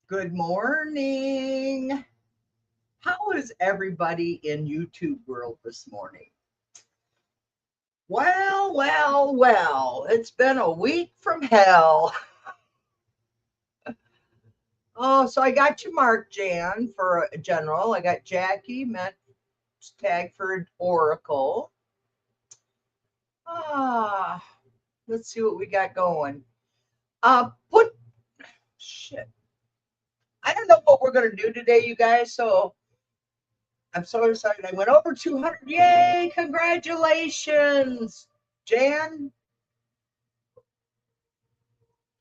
Good morning. How is everybody in YouTube world this morning? Well, it's been a week from hell. Oh, so I got you marked, Jan, for a general. I got Jackie, Met tag for Oracle. Let's see what we got going. Shit. I don't know what we're going to do today, you guys, so I'm so excited. I went over 200. Yay, congratulations, Jan.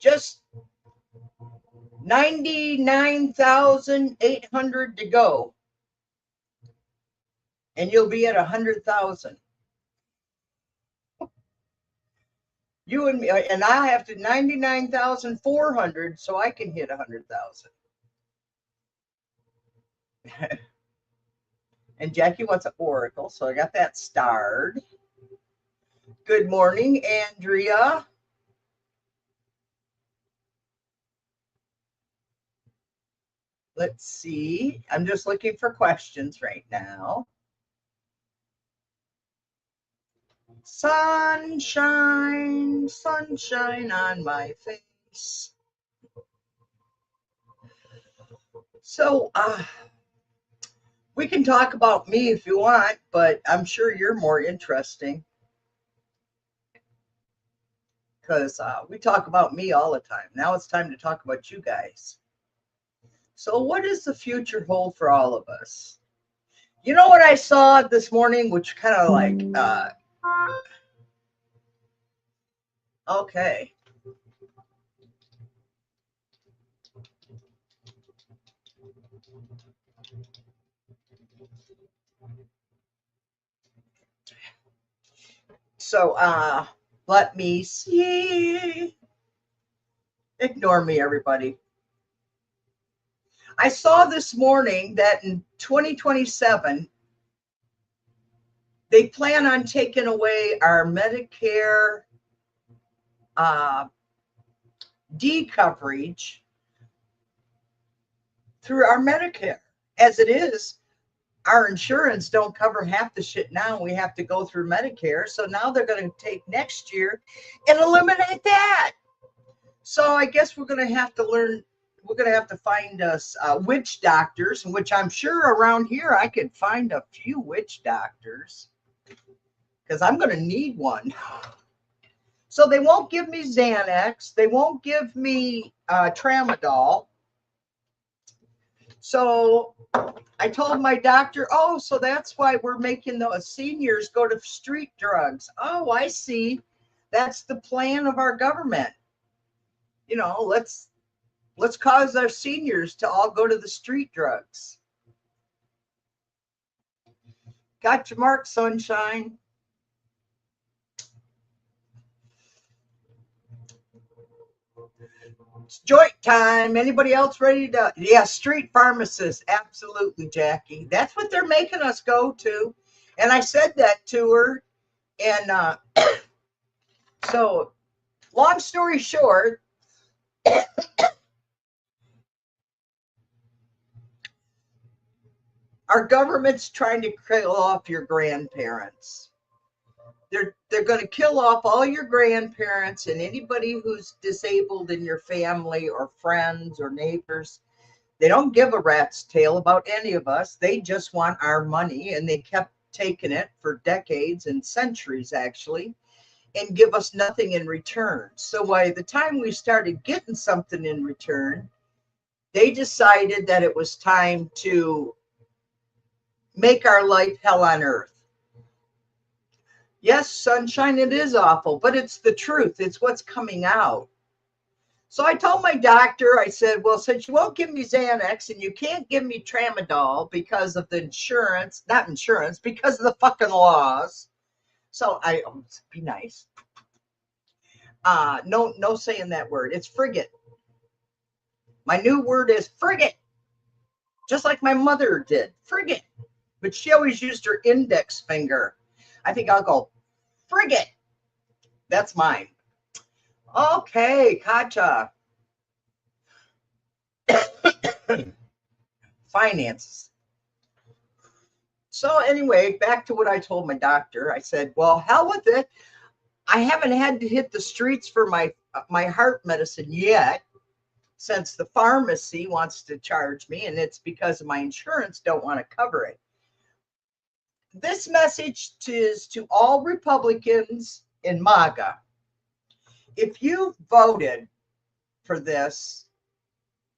Just 99,800 to go. And you'll be at 100,000. You and me, and I have to 99,400 so I can hit 100,000. And Jackie wants an oracle, so I got that starred. Good morning, Andrea. Let's see. I'm just looking for questions right now. Sunshine, sunshine on my face. So, we can talk about me if you want, but I'm sure you're more interesting. Because we talk about me all the time. Now it's time to talk about you guys. So what does the future hold for all of us? You know what I saw this morning, which kind of like, okay. So, let me see. Ignore me, everybody. I saw this morning that in 2027, they plan on taking away our Medicare D coverage through our Medicare. As it is, our insurance don't cover half the shit now. We have to go through Medicare. So now they're going to take next year and eliminate that. So I guess we're going to have to learn. We're going to have to find us witch doctors, which I'm sure around here I could find a few witch doctors because I'm going to need one. So they won't give me Xanax. They won't give me Tramadol. So I told my doctor, oh, so that's why we're making the seniors go to street drugs. Oh, I see. That's the plan of our government. You know, let's cause our seniors to all go to the street drugs. Got your mark, sunshine. It's joint time. Anybody else ready to? Yeah, street pharmacists. Absolutely, Jackie. That's what they're making us go to. And I said that to her. And so, long story short, our government's trying to kill off your grandparents. They're going to kill off all your grandparents and anybody who's disabled in your family or friends or neighbors. They don't give a rat's tail about any of us. They just want our money, and they kept taking it for decades and centuries, actually, and give us nothing in return. So by the time we started getting something in return, they decided that it was time to make our life hell on earth. Yes, sunshine, it is awful, but it's the truth. It's what's coming out. So I told my doctor, I said, well, since you won't give me Xanax and you can't give me Tramadol because of the insurance, not insurance, because of the fucking laws. So be nice. No saying that word. It's frigate. My new word is frigate. Just like my mother did, frigate. But she always used her index finger. I think I'll go frigate. That's mine. Okay, Katja. finances. So anyway, back to what I told my doctor. I said, well, hell with it. I haven't had to hit the streets for my heart medicine yet, since the pharmacy wants to charge me, and it's because my insurance don't want to cover it. This message is to all Republicans in MAGA. If you voted for this,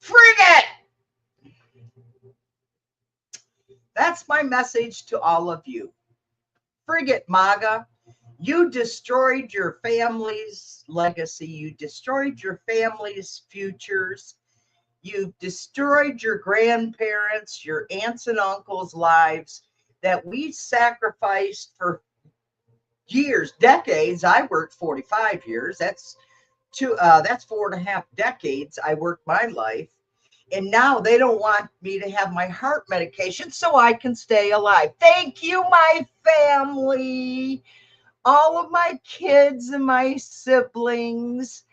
frig it! That's my message to all of you. Frig it, MAGA. You destroyed your family's legacy. You destroyed your family's futures. You destroyed your grandparents, your aunts and uncles' lives that we sacrificed for years, decades. I worked 45 years. That's 4.5 decades. I worked my life. And now they don't want me to have my heart medication so I can stay alive. Thank you, my family, all of my kids and my siblings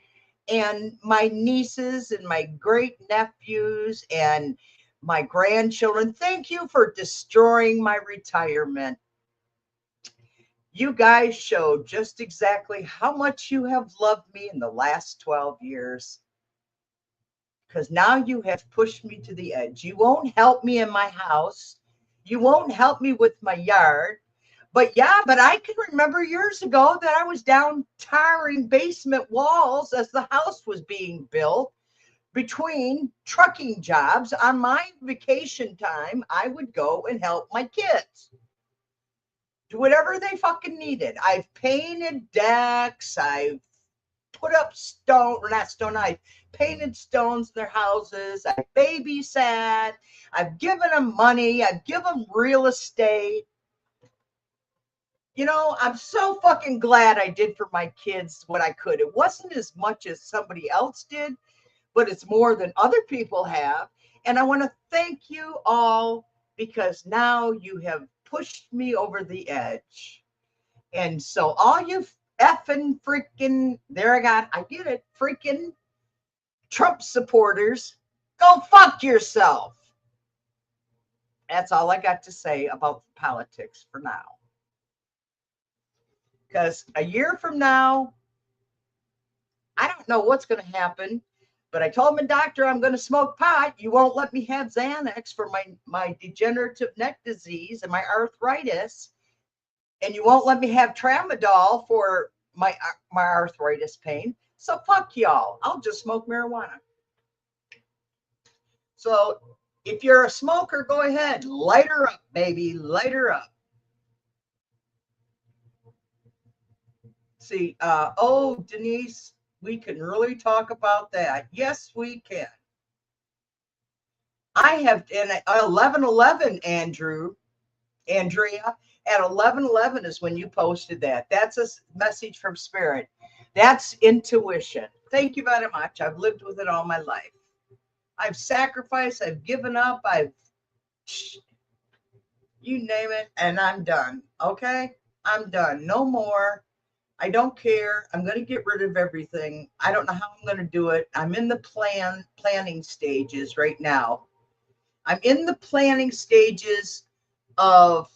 and my nieces and my great nephews and my grandchildren. Thank you for destroying my retirement. You guys showed just exactly how much you have loved me in the last 12 years. Because now you have pushed me to the edge. You won't help me in my house. You won't help me with my yard. But I can remember years ago that I was down tarring basement walls as the house was being built. Between trucking jobs, on my vacation time, I would go and help my kids. Do whatever they fucking needed. I've painted decks. I've put up I've painted stones in their houses. I've babysat. I've given them money. I've given them real estate. You know, I'm so fucking glad I did for my kids what I could. It wasn't as much as somebody else did, but it's more than other people have. And I want to thank you all because now you have pushed me over the edge. And so all you effing freaking, I get it, freaking Trump supporters, go fuck yourself. That's all I got to say about politics for now. Because a year from now, I don't know what's going to happen, but I told my doctor I'm going to smoke pot. You won't let me have Xanax for my degenerative neck disease and my arthritis. And you won't let me have tramadol for my arthritis pain. So fuck y'all. I'll just smoke marijuana. So if you're a smoker, go ahead. Light her up, baby. Light her up. See, Denise, we can really talk about that. Yes, we can. I have, and 11:11, Andrea, at 11:11 is when you posted that. That's a message from Spirit. That's intuition. Thank you very much. I've lived with it all my life. I've sacrificed. I've given up. You name it, and I'm done. Okay? I'm done. No more. I don't care. I'm going to get rid of everything. I don't know how I'm going to do it. I'm in the planning stages right now. I'm in the planning stages of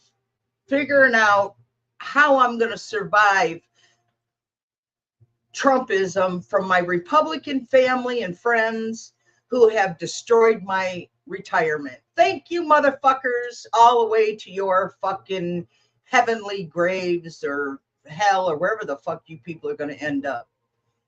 figuring out how I'm going to survive Trumpism from my Republican family and friends who have destroyed my retirement. Thank you, motherfuckers, all the way to your fucking heavenly graves or hell or wherever the fuck you people are going to end up.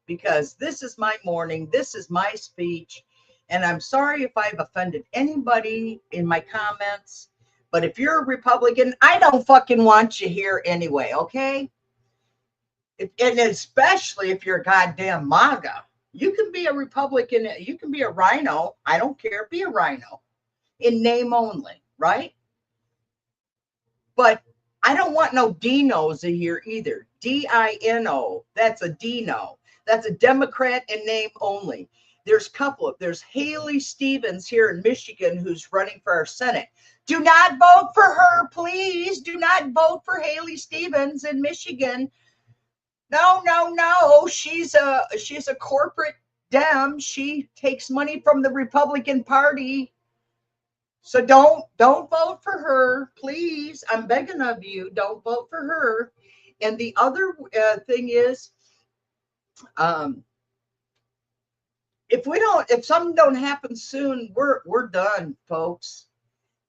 Because this is my morning. This is my speech. And I'm sorry if I've offended anybody in my comments. But if you're a Republican, I don't fucking want you here anyway, okay? And especially if you're a goddamn MAGA. You can be a Republican. You can be a rhino. I don't care. Be a rhino. In name only, right? But I don't want no Dinos here either. D-I-N-O. That's a Dino. That's a Democrat in name only. There's Haley Stevens here in Michigan who's running for our Senate. Do not vote for her, please. Do not vote for Haley Stevens in Michigan. No. She's a corporate Dem. She takes money from the Republican Party. So don't vote for her, please. I'm begging of you, don't vote for her. And the other thing is, um, if something don't happen soon, we're done, folks.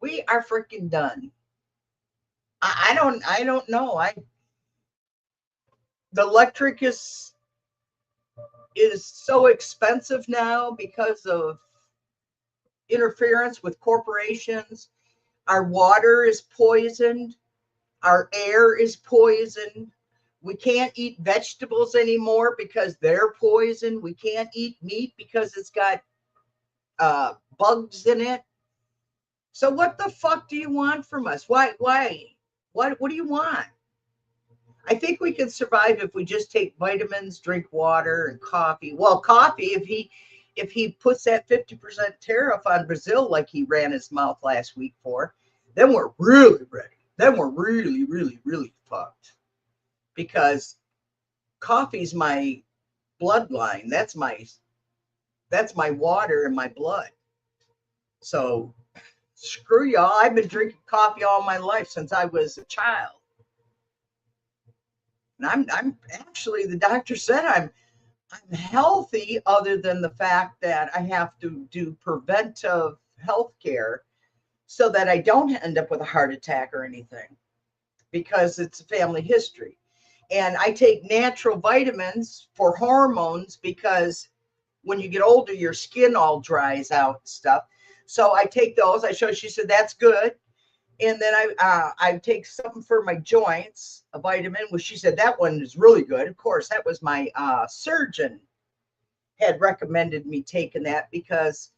We are freaking done. I don't know. The electric is so expensive now because of interference with corporations. Our water is poisoned. Our air is poisoned. We can't eat vegetables anymore because they're poisoned. We can't eat meat because it's got bugs in it. So what the fuck do you want from us? Why? What do you want? I think we can survive if we just take vitamins, drink water, and coffee. Well, coffee, if he puts that 50% tariff on Brazil like he ran his mouth last week for, then we're really ready. Then we're really, really, really fucked. Because coffee's my bloodline. That's my water in my blood. So screw y'all. I've been drinking coffee all my life since I was a child. And I'm actually, the doctor said I'm healthy, other than the fact that I have to do preventive health care so that I don't end up with a heart attack or anything, because it's a family history. And I take natural vitamins for hormones because when you get older, your skin all dries out and stuff. So I take those. She said, that's good. And then I take something for my joints, a vitamin, which she said that one is really good. Of course, that was my surgeon had recommended me taking that, because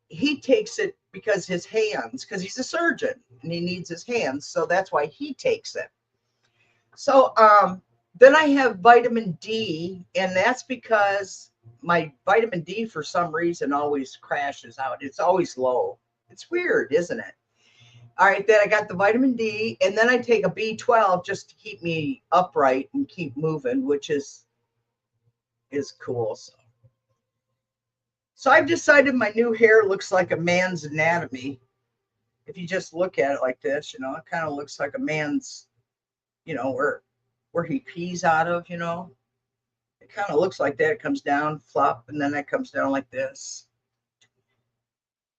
he takes it because his hands, because he's a surgeon and he needs his hands. So that's why he takes it. So then I have vitamin D, and that's because my vitamin D for some reason always crashes out. It's always low. It's weird, isn't it? All right, then I got the vitamin D, and then I take a B12 just to keep me upright and keep moving, which is cool. So I've decided my new hair looks like a man's anatomy. If you just look at it like this, it kind of looks like a man's, where he pees out of, it kind of looks like that. It comes down, flop, and then it comes down like this.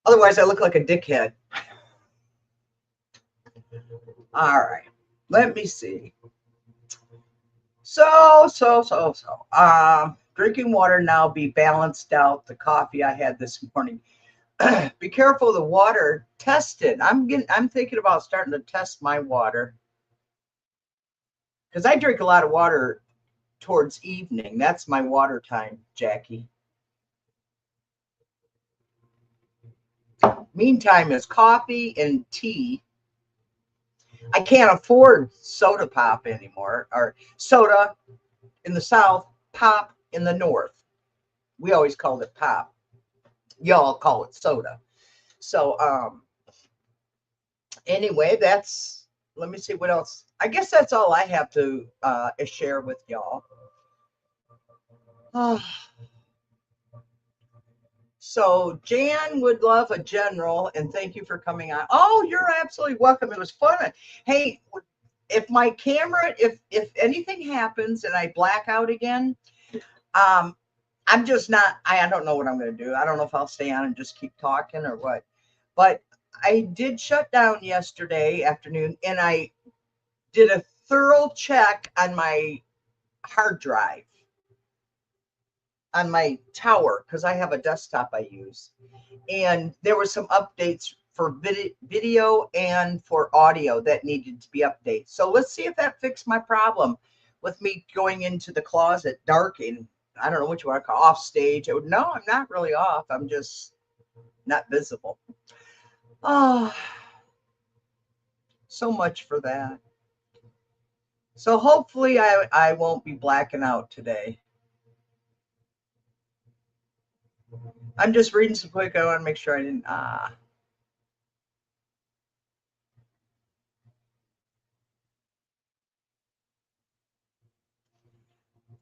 Otherwise, I look like a dickhead. All right, let me see. So, drinking water now, be balanced out. The coffee I had this morning. Be careful of the water. Test it. I'm thinking about starting to test my water, because I drink a lot of water towards evening. That's my water time, Jackie. Meantime is coffee and tea. I can't afford soda pop anymore, or soda in the South, pop in the North. We always called it pop. Y'all call it soda. So anyway, let me see what else. I guess that's all I have to share with y'all. So Jan would love a general, and thank you for coming on. Oh, you're absolutely welcome. It was fun. Hey, if my camera, if anything happens and I black out again, I'm just not, I don't know what I'm going to do. I don't know if I'll stay on and just keep talking or what. But I did shut down yesterday afternoon, and I did a thorough check on my hard drive, on my tower, because I have a desktop I use. And there were some updates for video and for audio that needed to be updated. So let's see if that fixed my problem with me going into the closet, darking. I don't know what you want to call off stage. No, I'm not really off. I'm just not visible. Oh, so much for that. So hopefully I won't be blacking out today. I'm just reading some quick. I want to make sure I didn't.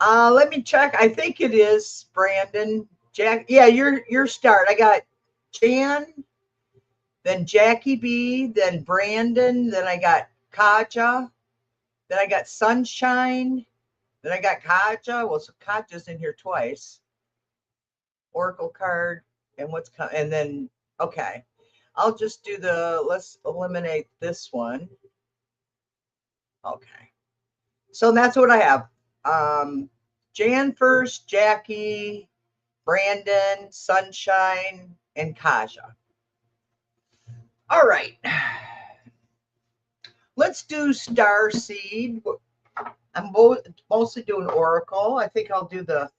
Let me check. I think it is Brandon. Jack. Yeah, your start. I got Jan, then Jackie B, then Brandon, then I got Kaja, then I got Sunshine, then I got Kaja. Well, so Kaja's in here twice. Oracle card, and what's coming, and then, okay. I'll just do let's eliminate this one. Okay. So that's what I have. Jan first, Jackie, Brandon, Sunshine, and Kaja. All right. Let's do Star Seed. I'm mostly doing Oracle. I think I'll do the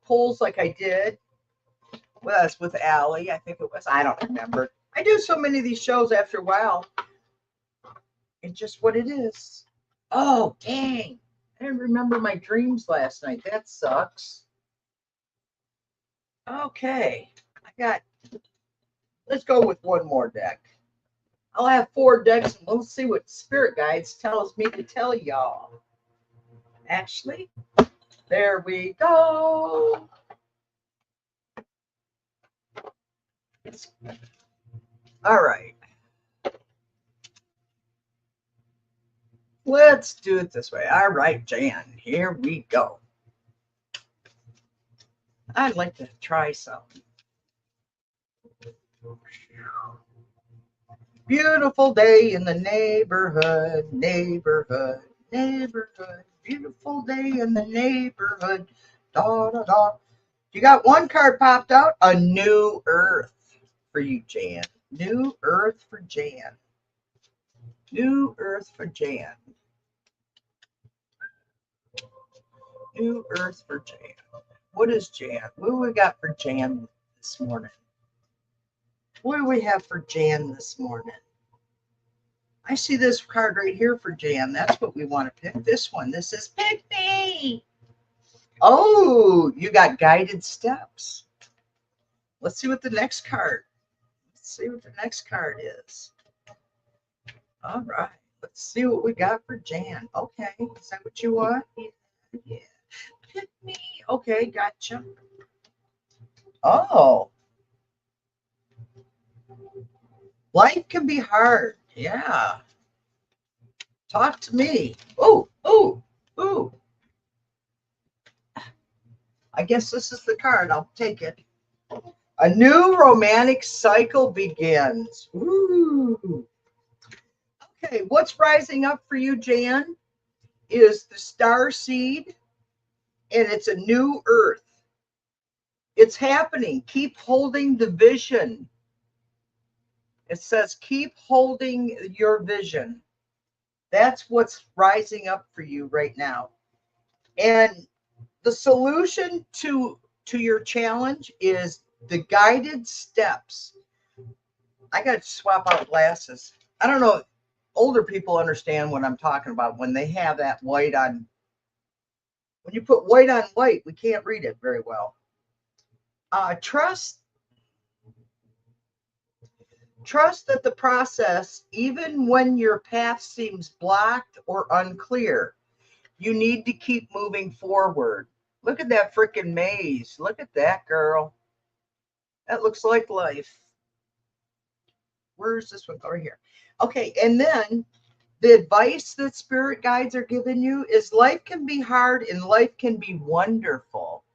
pulls like I did with Allie. I think it was. I don't remember. I do so many of these shows after a while. It's just what it is. Oh, dang. I didn't remember my dreams last night. That sucks. Okay. Let's go with one more deck. I'll have 4 decks, and we'll see what Spirit Guides tells me to tell y'all. Actually, there we go. All right. Let's do it this way. All right, Jan, here we go. I'd like to try something. Beautiful day in the neighborhood, neighborhood, neighborhood. Beautiful day in the neighborhood. Da, da, da. You got one card popped out. A new earth for you, Jan. New earth for Jan. New earth for Jan. New earth for Jan. What is Jan? What do we got for Jan this morning? What do we have for Jan this morning? I see this card right here for Jan. That's what we want to pick. This one. This is Pick Me. Oh, you got guided steps. Let's see what the next card. Let's see what the next card is. All right. Let's see what we got for Jan. Okay. Is that what you want? Yeah. Pick me. Okay, gotcha. Oh. Life can be hard. Yeah. Talk to me. Oh, oh, oh. I guess this is the card. I'll take it. A new romantic cycle begins. Ooh. Okay, what's rising up for you, Jan, is the star seed, and it's a new earth. It's happening. Keep holding the vision. It says keep holding your vision. That's what's rising up for you right now. And the solution to your challenge is the guided steps. I got to swap out glasses. I don't know. Older people understand what I'm talking about when they have that white on. When you put white on white, we can't read it very well. Trust that the process, even when your path seems blocked or unclear, you need to keep moving forward. Look at that freaking maze. Look at that, girl. That looks like life. Where's this one? Over here. Okay, and then the advice that spirit guides are giving you is life can be hard and life can be wonderful.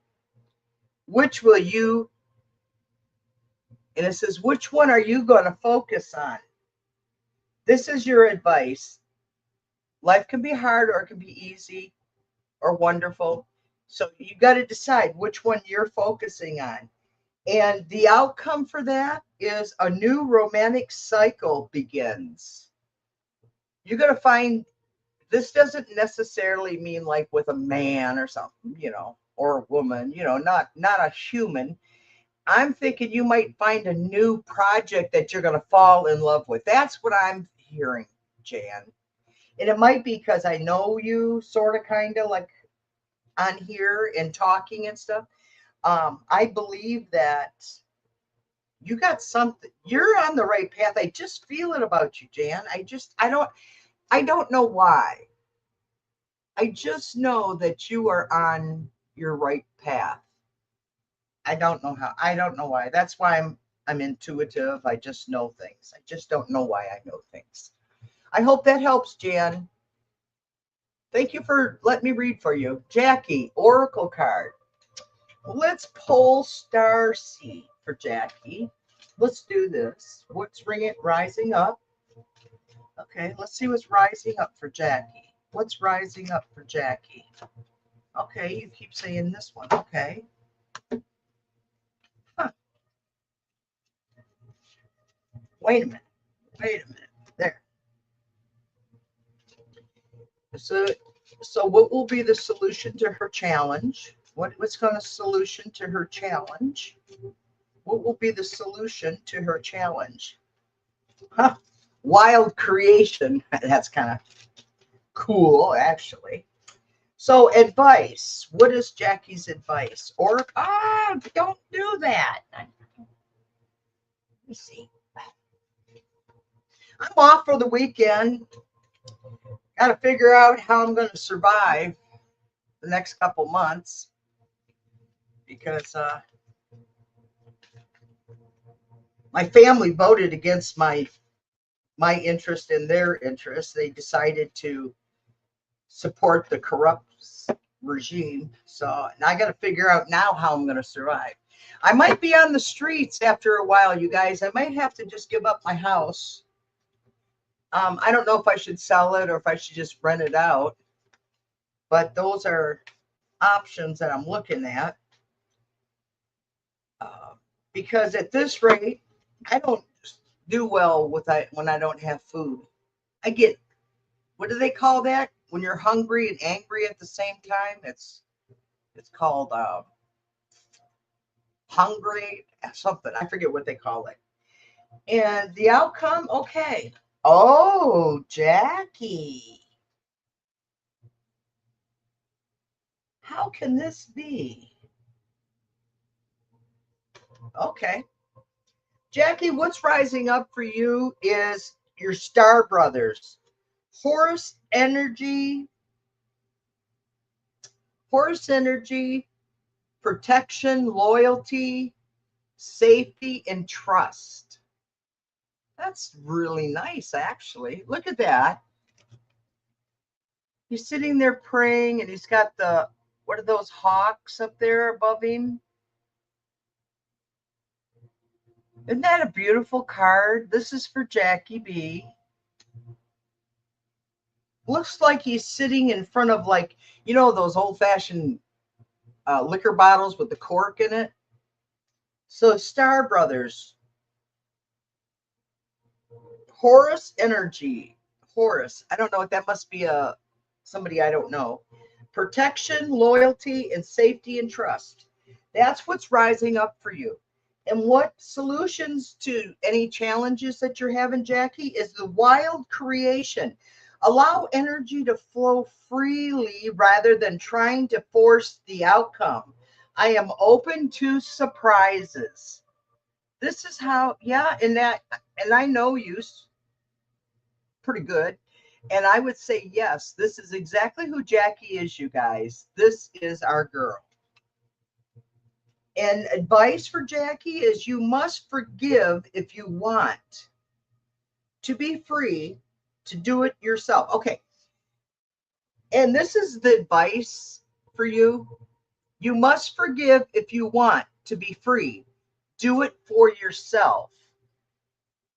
Which will you, and it says, which one are you going to focus on? This is your advice. Life can be hard or it can be easy or wonderful. So you got to decide which one you're focusing on. And the outcome for that is a new romantic cycle begins. You're going to find this doesn't necessarily mean like with a man or something, or a woman, not a human. I'm thinking you might find a new project that you're going to fall in love with. That's what I'm hearing, Jan. And it might be because I know you sort of kind of like on here and talking and stuff. I believe that you got something. You're on the right path. I just feel it about you, Jan. I don't know why. I just know that you are on your right path. I don't know how. I don't know why. That's why I'm intuitive. I just know things. I just don't know why I know things. I hope that helps, Jan. Thank you for letting me read for you. Jackie, Oracle card. Let's pull star seed for Jackie. Let's do this. What's rising up? Okay, let's see what's rising up for Jackie. What's rising up for Jackie? Okay, you keep saying this one. Okay. Huh. Wait a minute. Wait a minute. There. So what will be the solution to her challenge? What's going to solution to her challenge? What will be the solution to her challenge? Huh. Wild creation. That's kind of cool, actually. So advice. What is Jackie's advice? Or don't do that. Let me see. I'm off for the weekend. Got to figure out how I'm going to survive the next couple months because my family voted against my interest in their interest. They decided to support the corrupt regime. So and I got to figure out now how I'm going to survive. I might be on the streets after a while, you guys. I might have to just give up my house. I don't know if I should sell it or if I should just rent it out. But those are options that I'm looking at. Because at this rate, I don't do well with when I don't have food. I get, what do they call that? When you're hungry and angry at the same time, it's called hungry something. I forget what they call it. And the outcome, okay. Oh, Jackie. How can this be? Okay. Jackie, what's rising up for you is your star brothers. Horse energy, protection, loyalty, safety, and trust. That's really nice, actually. Look at that. He's sitting there praying, and he's got what are those hawks up there above him? Isn't that a beautiful card? This is for Jackie B. Looks like he's sitting in front of, like, you know, those old-fashioned liquor bottles with the cork in it. So Star Brothers. Horus energy. Horus. I don't know what that must be. Somebody I don't know. Protection, loyalty, and safety and trust. That's what's rising up for you. And what solutions to any challenges that you're having, Jackie, is the wild creation. Allow energy to flow freely rather than trying to force the outcome. I am open to surprises. This is how, yeah, and I know you pretty good. And I would say, yes, this is exactly who Jackie is, you guys. This is our girl. And advice for Jackie is you must forgive if you want to be free to do it yourself. Okay. And this is the advice for you. You must forgive if you want to be free. Do it for yourself.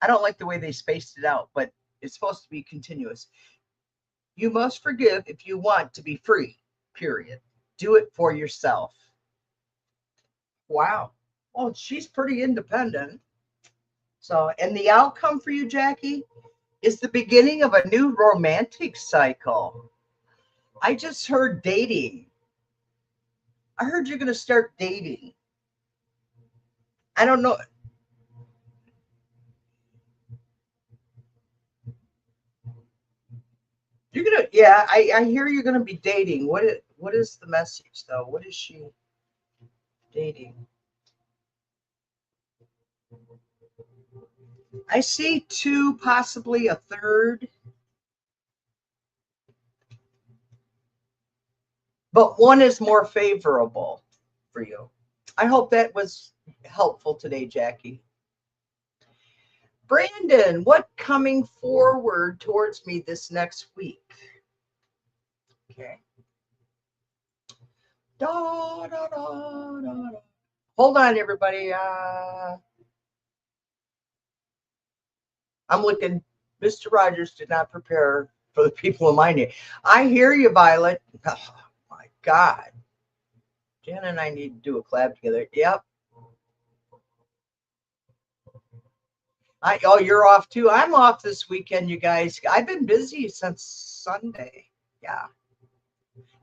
I don't like the way they spaced it out, but it's supposed to be continuous. You must forgive if you want to be free, period. Do it for yourself. Wow. Well, she's pretty independent. So, and the outcome for you, Jackie, is the beginning of a new romantic cycle. I just heard dating. I heard you're going to start dating. I don't know. You're going to, yeah, I hear you're going to be dating. What is the message, though? What is she dating? I see two, possibly a third. But one is more favorable for you. I hope that was helpful today, Jackie. Brandon, what coming forward towards me this next week? Okay. Da, da, da, da, da. Hold on, everybody. I'm looking. Mr. Rogers did not prepare for the people in my name. I hear you, Violet. Oh, my God. Jen and I need to do a collab together. Yep. Oh, you're off too. I'm off this weekend, you guys. I've been busy since Sunday. Yeah.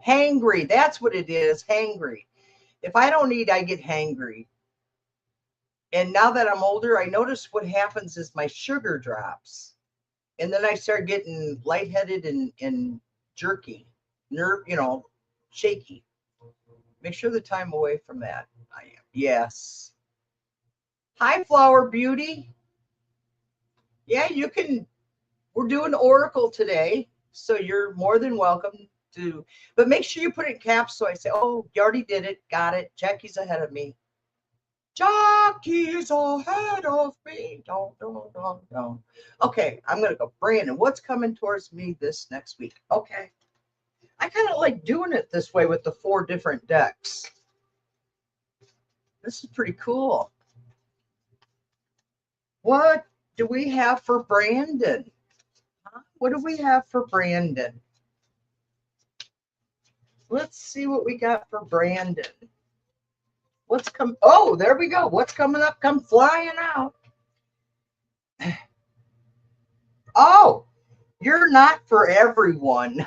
Hangry. That's what it is. Hangry. If I don't eat, I get hangry. And now that I'm older, I notice what happens is my sugar drops. And then I start getting lightheaded and jerky, shaky. Make sure the time away from that. I am. Yes. Hi, Flower Beauty. Yeah, you can. We're doing Oracle today, so you're more than welcome to. But make sure you put it in caps so I say, oh, you already did it. Got it. Jackie's ahead of me. Jackie's ahead of me. Don't. Okay, I'm going to go. Brandon, what's coming towards me this next week? Okay. I kind of like doing it this way with the 4 different decks. This is pretty cool. What do we have for Brandon? What do we have for Brandon? Let's see what we got for Brandon. What's come? Oh, there we go. What's coming up? Come flying out. Oh, you're not for everyone.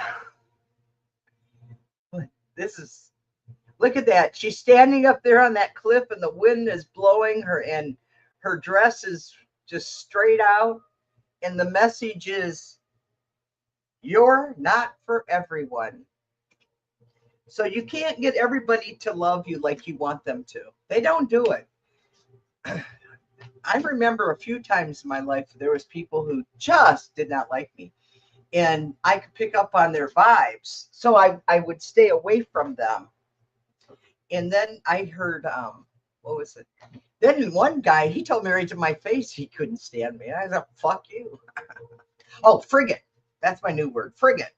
This is, look at that. She's standing up there on that cliff and the wind is blowing her and her dress is just straight out. And the message is, you're not for everyone. So you can't get everybody to love you like you want them to. They don't do it. I remember a few times in my life, there was people who just did not like me. And I could pick up on their vibes. So I would stay away from them. And then I heard, what was it? Then one guy, he told me right to my face he couldn't stand me. I thought, fuck you. Oh, frigate. That's my new word, frigate.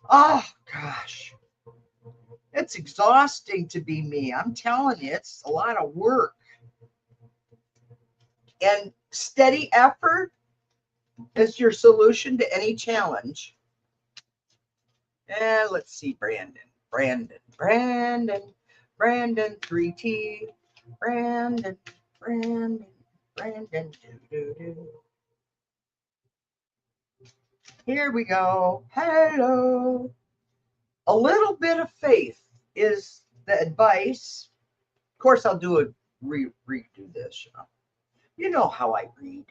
Oh, gosh. It's exhausting to be me. I'm telling you, it's a lot of work. And steady effort is your solution to any challenge. And let's see, Brandon, 3T, Brandon. Here we go. Hello. A little bit of faith is the advice. Of course, I'll do a redo this. You know how I read.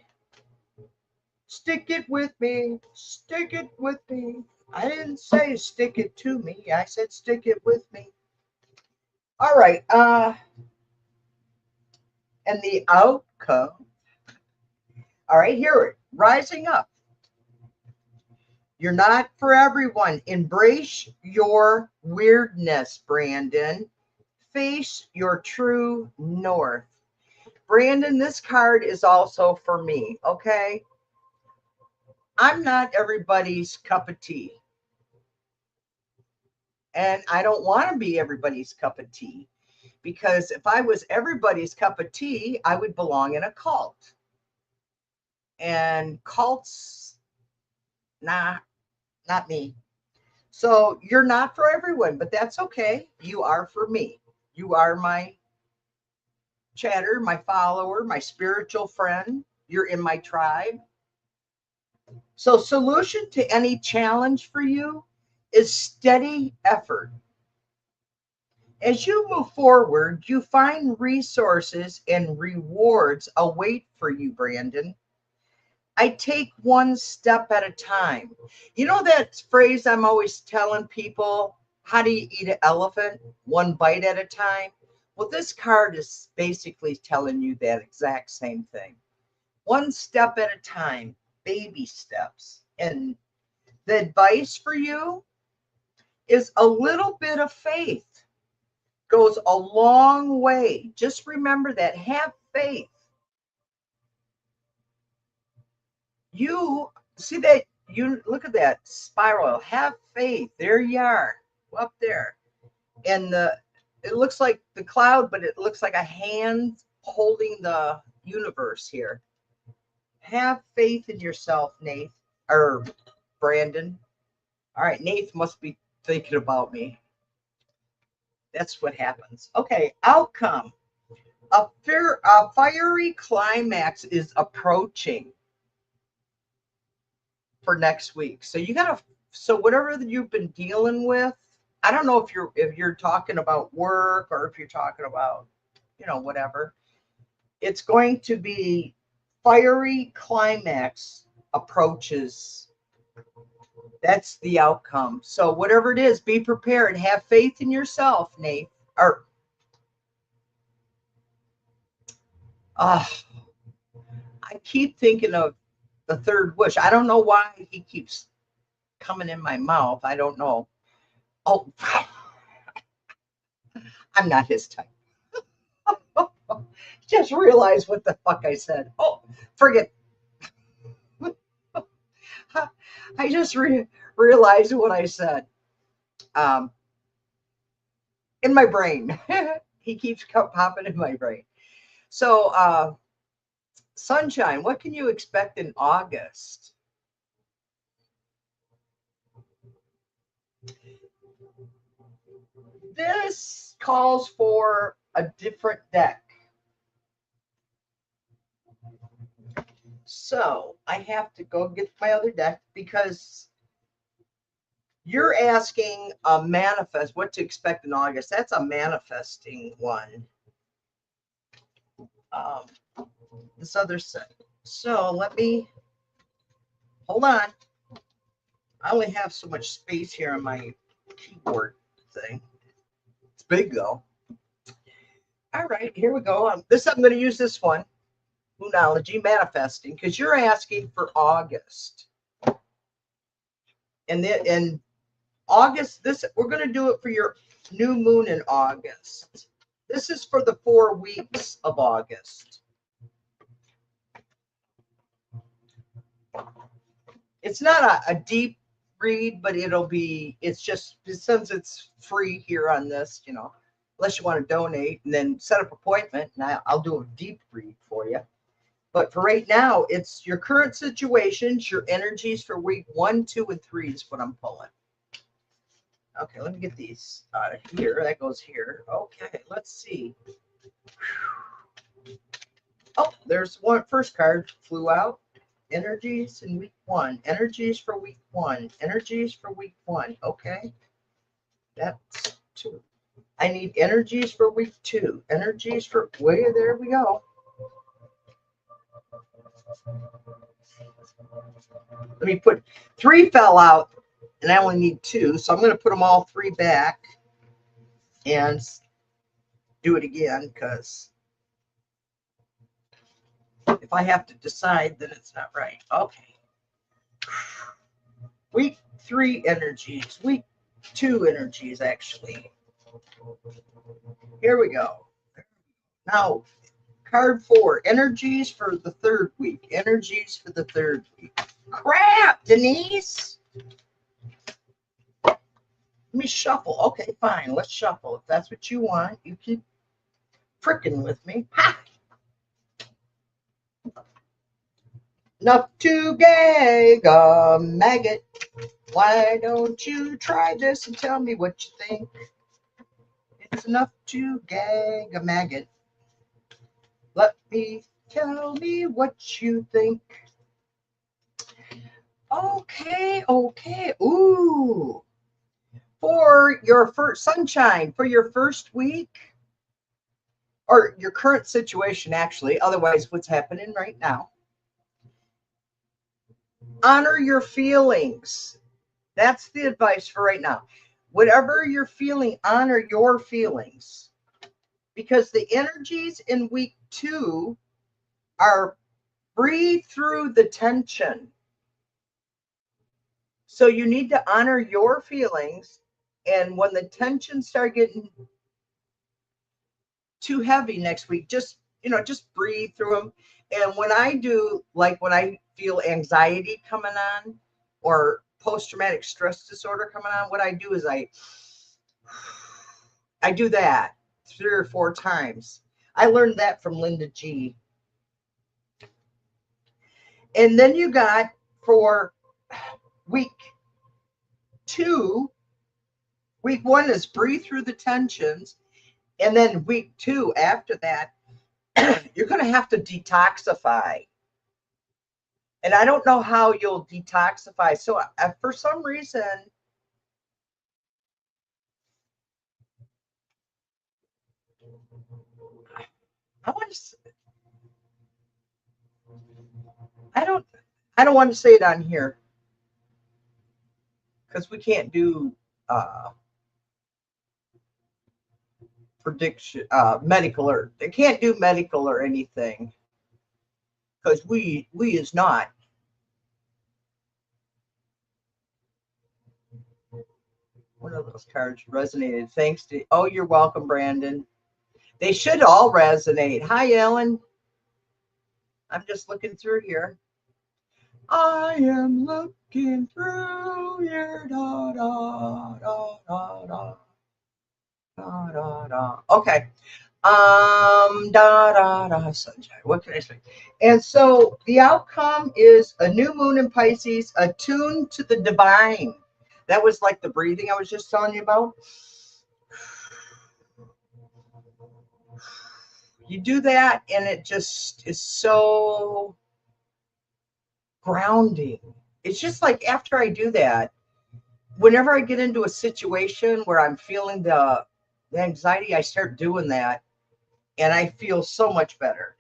Stick it with me. Stick it with me. I didn't say stick it to me. I said stick it with me. All right. And the outcome. All right, here. Rising up. You're not for everyone. Embrace your weirdness, Brandon. Face your true north. Brandon, this card is also for me, okay? I'm not everybody's cup of tea. And I don't want to be everybody's cup of tea. Because if I was everybody's cup of tea, I would belong in a cult. And cults, nah, not me. So you're not for everyone, but that's okay. You are for me. You are my chatter, my follower, my spiritual friend. You're in my tribe. So solution to any challenge for you is steady effort. As you move forward, you find resources and rewards await for you, Brandon. I take one step at a time. You know that phrase I'm always telling people, how do you eat an elephant? One bite at a time. Well, this card is basically telling you that exact same thing. One step at a time, baby steps. And the advice for you is a little bit of faith goes a long way. Just remember that. Have faith. You see that, you look at that spiral, have faith. There you are, up there. And it looks like the cloud, but it looks like a hand holding the universe here. Have faith in yourself, Nate, or Brandon. All right, Nate must be thinking about me. That's what happens. Okay, outcome. A fiery climax is approaching for next week. So you gotta, so whatever that you've been dealing with, I don't know if you're talking about work or if you're talking about, whatever. It's going to be fiery climax approaches. That's the outcome. So whatever it is, be prepared. Have faith in yourself, Nate. Or I keep thinking of the third wish. I don't know why he keeps coming in my mouth. I don't know. Oh, I'm not his type. Just realized what the fuck I said. Oh, forget. I just realized what I said. In my brain. He keeps popping in my brain. So, sunshine, what can you expect in August? This calls for a different deck. So I have to go get my other deck because you're asking a manifest, what to expect in August. That's a manifesting one. This other set. So let me, hold on. I only have so much space here on my keyboard thing. It's big though. All right, here we go. I'm going to use this one. Moonology, manifesting, because you're asking for August. And then in August, we're going to do it for your new moon in August. This is for the 4 weeks of August. It's not a deep read, but it's just, since it's free here on this, unless you want to donate and then set up an appointment, and I'll do a deep read for you. But for right now, it's your current situations, your energies for week 1, 2, and 3 is what I'm pulling. Okay, let me get these out of here. That goes here. Okay, let's see. Oh, there's one. First card flew out. Energies in week 1. Energies for week 1. Energies for week 1. Okay. That's 2. I need energies for week 2. Energies for, there we go. Let me put 3 fell out and I only need 2. So I'm going to put them all 3 back and do it again, because if I have to decide, then it's not right. Okay. Week 3 energies. Week 2 energies, actually. Here we go. Now, card 4. Energies for the 3rd week. Energies for the 3rd week. Crap, Denise. Let me shuffle. Okay, fine. Let's shuffle. If that's what you want, you keep fricking with me. Ha! Enough to gag a maggot. Why don't you try this and tell me what you think? It's enough to gag a maggot. Let me tell me what you think. Okay. Ooh. For your first sunshine, for your first week, or your current situation, actually, otherwise what's happening right now. Honor your feelings. That's the advice for right now. Whatever you're feeling, honor your feelings. Because the energies in week 2 are breathe through the tension. So you need to honor your feelings. And when the tension starts getting too heavy next week, just you know, just breathe through them. And when I do, like when I feel anxiety coming on or post-traumatic stress disorder coming on, what I do is I do that 3 or 4 times. I learned that from Linda G. And then you got for week 2, week 1 is breathe through the tensions. And then week 2, after that, you're going to have to detoxify. And I don't know how you'll detoxify. So for some reason, I don't want to say it on here because we can't do prediction, medical, or they can't do medical or anything because we is not. One of those cards resonated. Thanks to, oh, you're welcome, Brandon. They should all resonate. Hi, Ellen. I'm just looking through here. I am looking through your da da da da da da da da. Okay. Da da da sunshine. What can I say? And so the outcome is a new moon in Pisces, attuned to the divine. That was like the breathing I was just telling you about. You do that, and it just is so grounding. It's just like after I do that, whenever I get into a situation where I'm feeling the anxiety, I start doing that, and I feel so much better.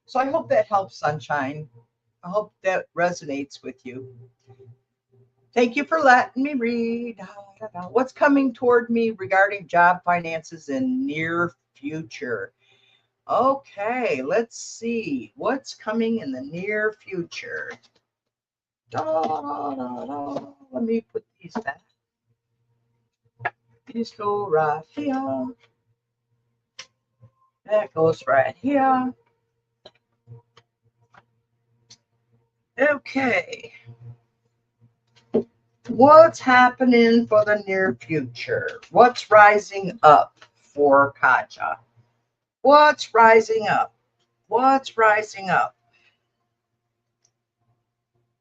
So I hope that helps, Sunshine. I hope that resonates with you. Thank you for letting me read. What's coming toward me regarding job, finances, and near future? Okay, let's see what's coming in the near future. Let me put these back. These go right here. That goes right here. Okay. What's happening for the near future? What's rising up for Kaja? What's rising up? What's rising up?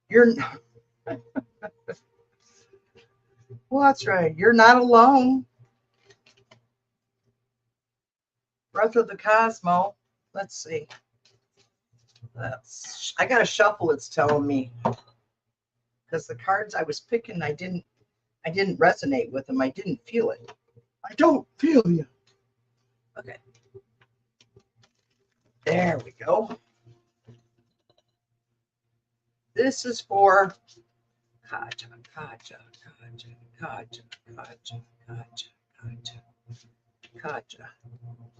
You're what's right? You're not alone. Breath of the Cosmo. Let's see. I gotta shuffle. It's telling me because the cards I was picking, I didn't resonate with them. I didn't feel it. I don't feel you. Okay. There we go. This is for Kaja.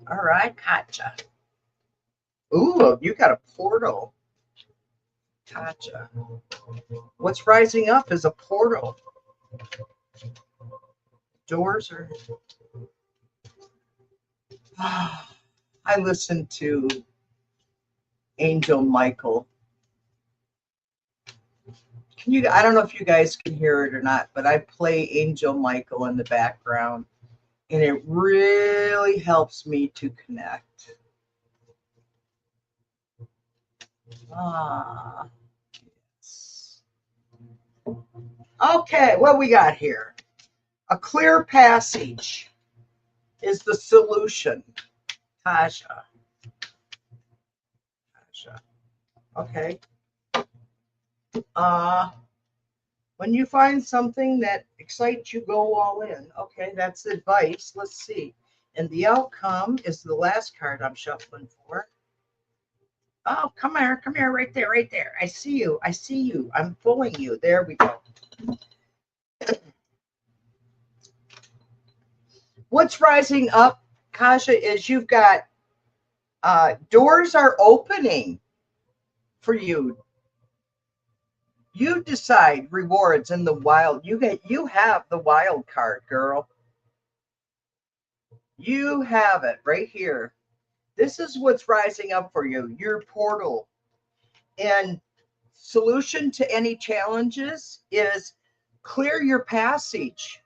All right, Kaja. Ooh, you got a portal. Kaja. What's rising up is a portal. Doors are... I listened to Angel Michael. I don't know if you guys can hear it or not, but I play Angel Michael in the background, and it really helps me to connect. Yes. Okay, what we got here? A clear passage is the solution. Tasha. Okay. When you find something that excites you, go all in. Okay, that's advice. Let's see. And the outcome is the last card I'm shuffling for. Oh, come here, right there. I see you. I'm pulling you. There we go. What's rising up, Kaja, is you've got doors are opening for you. You decide rewards in the wild. You have the wild card, girl. You have it right here. This is what's rising up for you, your portal. And solution to any challenges is clear your passage.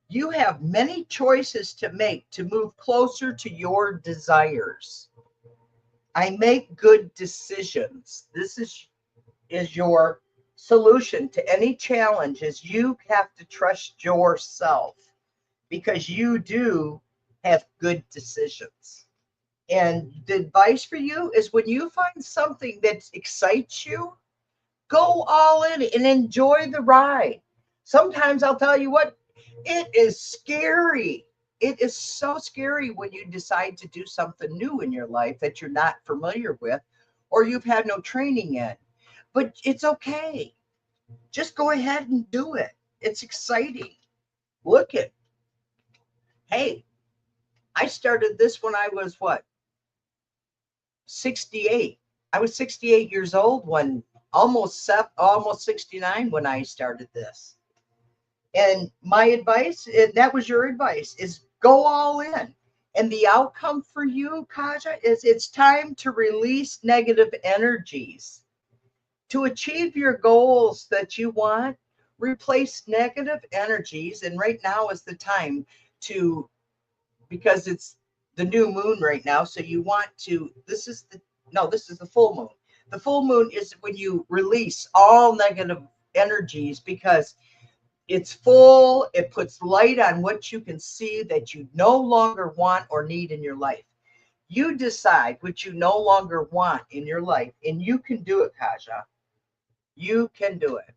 You have many choices to make to move closer to your desires. I make good decisions. This is your solution to any challenge, is you have to trust yourself, because you do have good decisions. And the advice for you is, when you find something that excites you, go all in and enjoy the ride. Sometimes I'll tell you what, it is scary. It is so scary when you decide to do something new in your life that you're not familiar with or you've had no training in. But it's okay. Just go ahead and do it. It's exciting. Look at, hey, I started this when I was what? 68. I was 68 years old when almost 69 when I started this. And my advice, and that was your advice, is go all in. And the outcome for you, Kaja, is it's time to release negative energies. To achieve your goals that you want, replace negative energies. And right now is the time to, because it's the new moon right now. So you want to, this is the full moon. The full moon is when you release all negative energies, because it's full. It puts light on what you can see that you no longer want or need in your life. You decide what you no longer want in your life, and you can do it, Kaja. You can do it.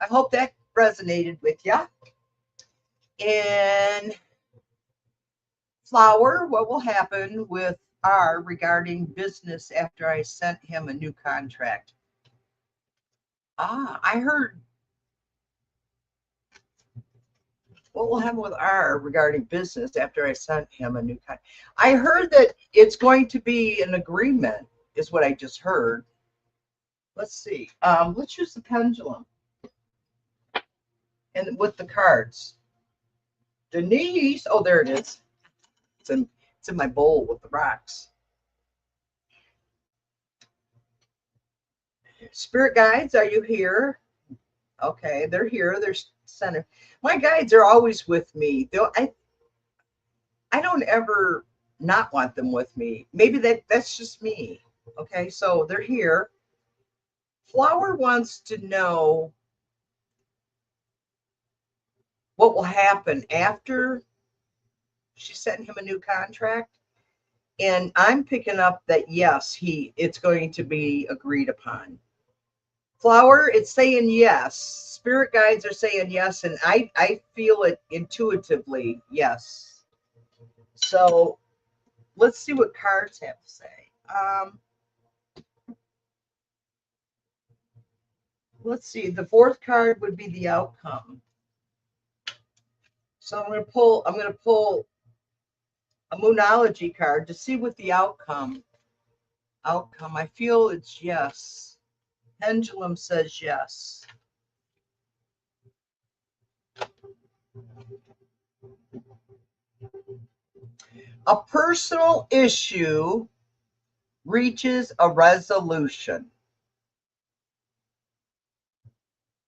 I hope that resonated with you. And Flower, what will happen with R regarding business after I sent him a new contract? I heard, what will happen with R regarding business after I sent him a new contract? I heard that it's going to be an agreement, is what I just heard. Let's see. Let's use the pendulum and with the cards. Denise, oh, there it is. It's in my bowl with the rocks. Spirit guides, are you here? Okay, they're here. They're center. My guides are always with me. I don't ever not want them with me. Maybe that's just me. Okay, so they're here. Flower wants to know what will happen after she sent him a new contract. And I'm picking up that yes, it's going to be agreed upon. Flower, it's saying yes. Spirit guides are saying yes, and I feel it intuitively, yes. So let's see what cards have to say. Let's see. The fourth card would be the outcome. So I'm going to pull a Moonology card to see what the outcome. I feel it's yes. Pendulum says yes. A personal issue reaches a resolution.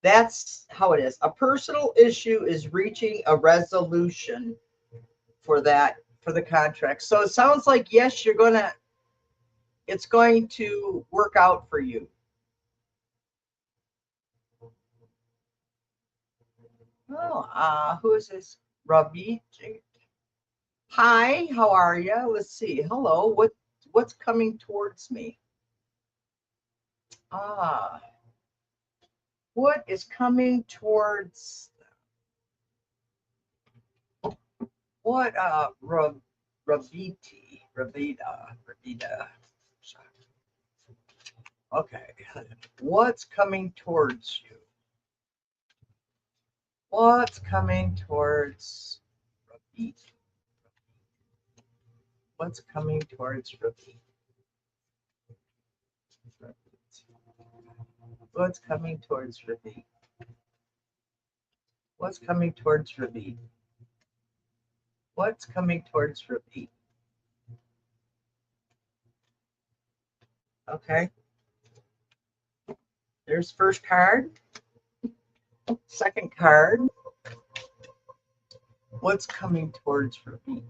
That's how it is. A personal issue is reaching a resolution for the contract. So it sounds like, yes, it's going to work out for you. Oh, who is this? Ravi. Hi, how are you? Let's see. Hello. What's coming towards me? What is coming towards? What? Ravita. Okay. What's coming towards you? What's coming towards Ravita? What's coming towards Ravita? What's coming towards Ravi? What's coming towards Ravi? What's coming towards Ravi? Okay. There's first card. Second card. What's coming towards Repeat?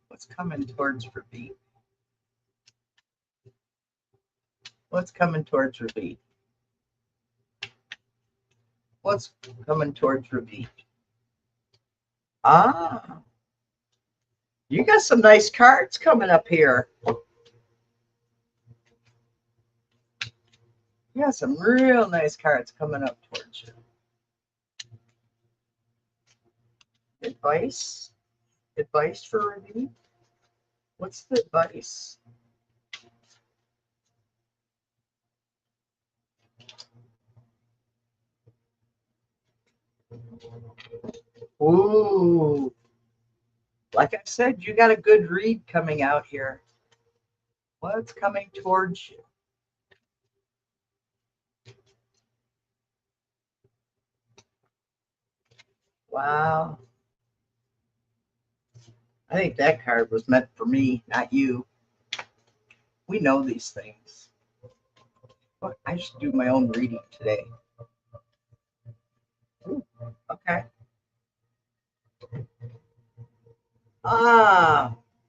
What's coming towards Repeat? What's coming towards Repeat? What's coming towards Repeat? Ah, you got some nice cards coming up here. You got some real nice cards coming up towards you. Advice? Advice for Repeat? What's the advice? Ooh. Like I said, you got a good read coming out here. What's coming towards you? Wow. I think that card was meant for me, not you. We know these things. But I should do my own reading today. Ooh, okay.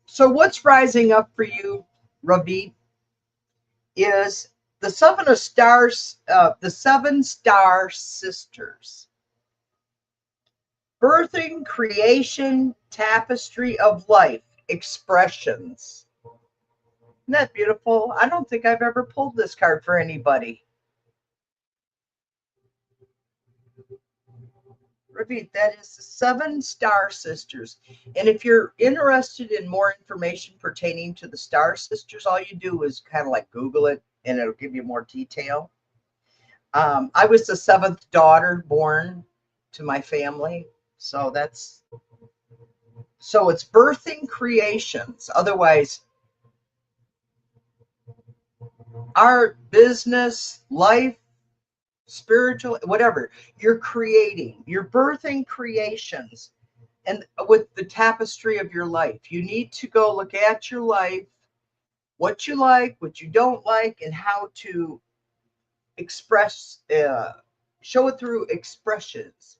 So what's rising up for you, Ravi, is the Seven of Stars, the Seven Star Sisters. Birthing, creation, tapestry of life, expressions. Isn't that beautiful? I don't think I've ever pulled this card for anybody. Repeat, that is the Seven Star Sisters. And if you're interested in more information pertaining to the Star Sisters, all you do is kind of like Google it and it'll give you more detail. I was the seventh daughter born to my family. So it's birthing creations. Otherwise, art, business, life, spiritual, whatever, you're creating, you're birthing creations. And with the tapestry of your life, you need to go look at your life, what you like, what you don't like, and how to express, show it through expressions.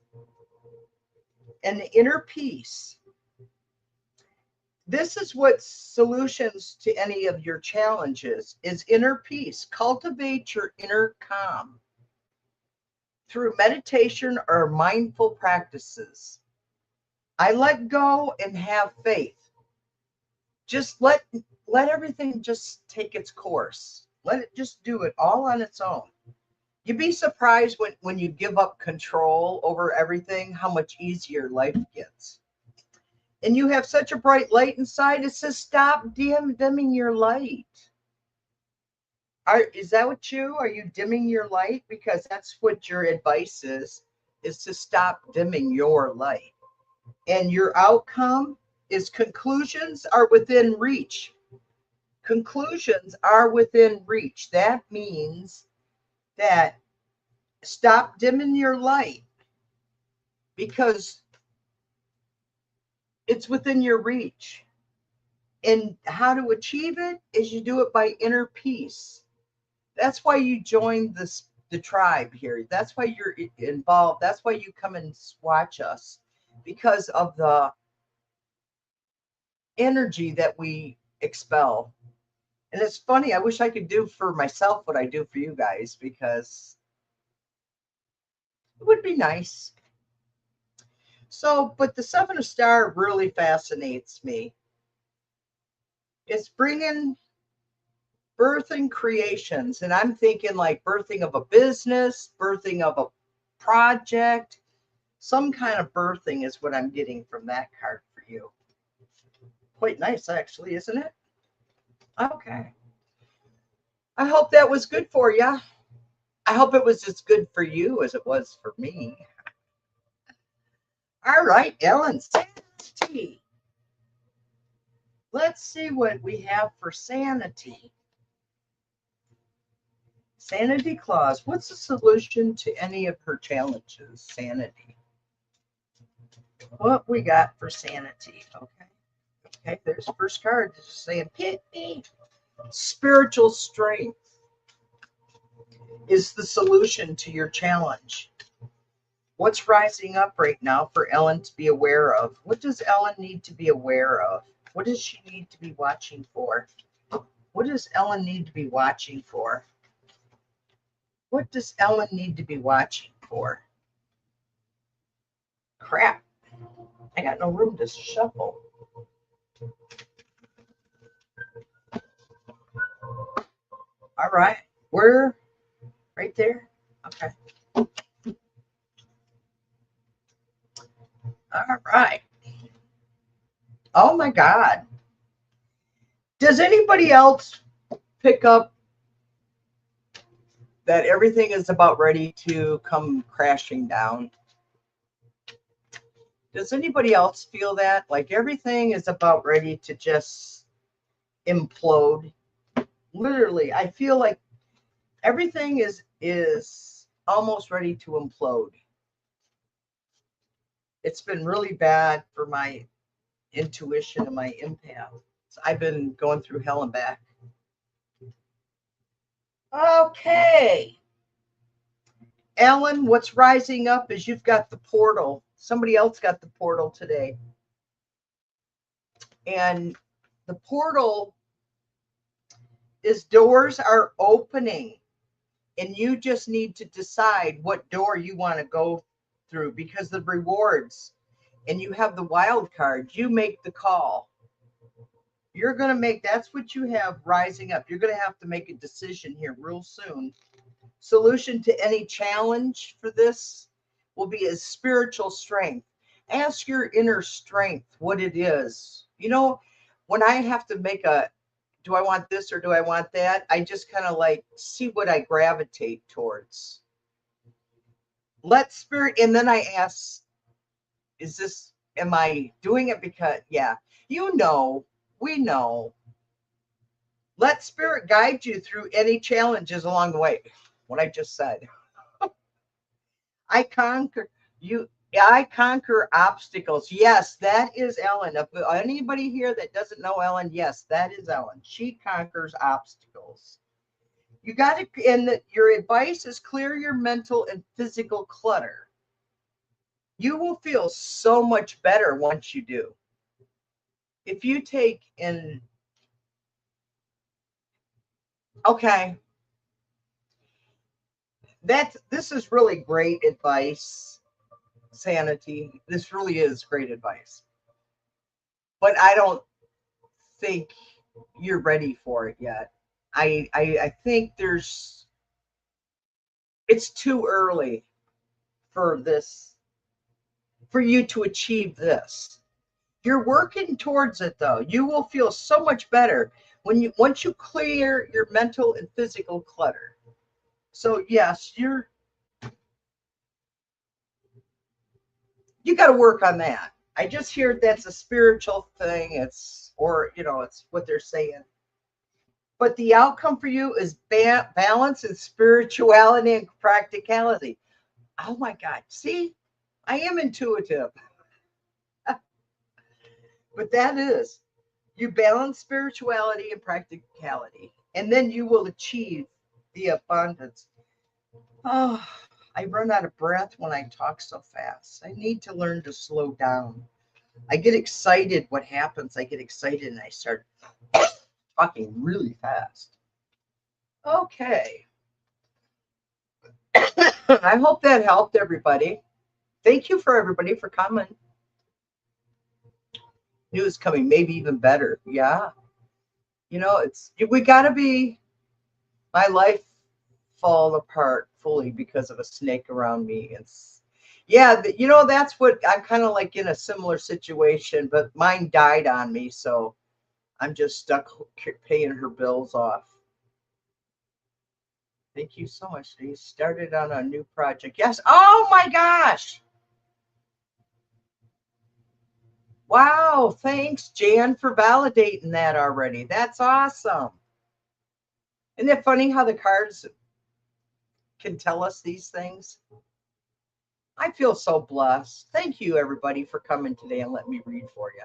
And the inner peace. This is what solutions to any of your challenges is: inner peace. Cultivate your inner calm through meditation or mindful practices. I let go and have faith. Just let everything just take its course. Let it just do it all on its own. You'd be surprised when you give up control over everything, how much easier life gets. And you have such a bright light inside. It says, stop dimming your light. Is that what are you dimming your light? Because that's what your advice is to stop dimming your light. And your outcome is conclusions are within reach. Conclusions are within reach. That means that stop dimming your light because it's within your reach. And how to achieve it is you do it by inner peace. That's why you joined the tribe here. That's why you're involved. That's why you come and watch us, because of the energy that we expel. And it's funny, I wish I could do for myself what I do for you guys, because it would be nice. So, but the Seven of Star really fascinates me. It's bringing birthing creations. And I'm thinking like birthing of a business, birthing of a project, some kind of birthing is what I'm getting from that card for you. Quite nice, actually, isn't it? Okay. I hope that was good for you. I hope it was as good for you as it was for me. All right, Ellen, sanity. Let's see what we have for sanity. Sanity clause. What's the solution to any of her challenges? Sanity. What we got for sanity? Okay. Okay, there's the first card. Just saying, pick me. Spiritual strength is the solution to your challenge. What's rising up right now for Ellen to be aware of? What does Ellen need to be aware of? What does she need to be watching for? What does Ellen need to be watching for? What does Ellen need to be watching for? Crap. I got no room to shuffle. All right. We're right there. Okay. All right. Oh my God. Does anybody else pick up that everything is about ready to come crashing down? Does anybody else feel that? Like everything is about ready to just implode? Literally, I feel like everything is almost ready to implode. It's been really bad for my intuition and my empath. I've been going through hell and back. Okay. Ellen, what's rising up is you've got the portal. Somebody else got the portal today. And the portal is doors are opening. And you just need to decide what door you want to go through because the rewards, and you have the wild card, you make the call. You're going to make, that's what you have rising up. You're going to have to make a decision here real soon. Solution to any challenge for this will be a spiritual strength. Ask your inner strength what it is. You know, when I have to make a, do I want this or do I want that? I just kind of like see what I gravitate towards. Let spirit, and then I ask, is this, am I doing it because, yeah, you know, we know. Let spirit guide you through any challenges along the way. What I just said. I conquer you. I conquer obstacles. Yes, that is Ellen. If anybody here that doesn't know Ellen, yes, that is Ellen. She conquers obstacles. You got to, and your advice is clear your mental and physical clutter. You will feel so much better once you do. If you take in, okay, this is really great advice, Sanity. This really is great advice. But I don't think you're ready for it yet. I think it's too early for this, for you to achieve this. You're working towards it though. You will feel so much better once you clear your mental and physical clutter. So yes, you got to work on that. I just hear that's a spiritual thing. It's what they're saying. But the outcome for you is balance and spirituality and practicality. Oh my God. See, I am intuitive. But that is, you balance spirituality and practicality, and then you will achieve the abundance. Oh, I run out of breath when I talk so fast. I need to learn to slow down. I get excited. What happens? I get excited and I start talking really fast. Okay. I hope that helped everybody. Thank you for everybody for coming. News coming, maybe even better. Yeah. We got to be, my life fall apart fully because of a snake around me. That's what I'm kind of like in a similar situation, but mine died on me. So I'm just stuck paying her bills off. Thank you so much. He started on a new project. Yes. Oh my gosh. Wow. Thanks, Jan, for validating that already. That's awesome. Isn't it funny how the cards can tell us these things? I feel so blessed. Thank you, everybody, for coming today and let me read for you.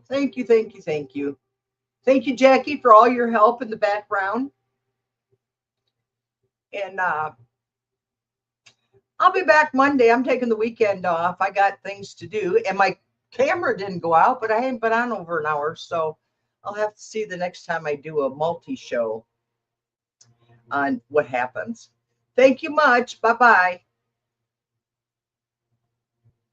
Thank you, thank you, thank you. Thank you, Jackie, for all your help in the background. And I'll be back Monday. I'm taking the weekend off. I got things to do. And my camera didn't go out, but I haven't been on over an hour. So I'll have to see the next time I do a multi-show on what happens. Thank you much. Bye-bye.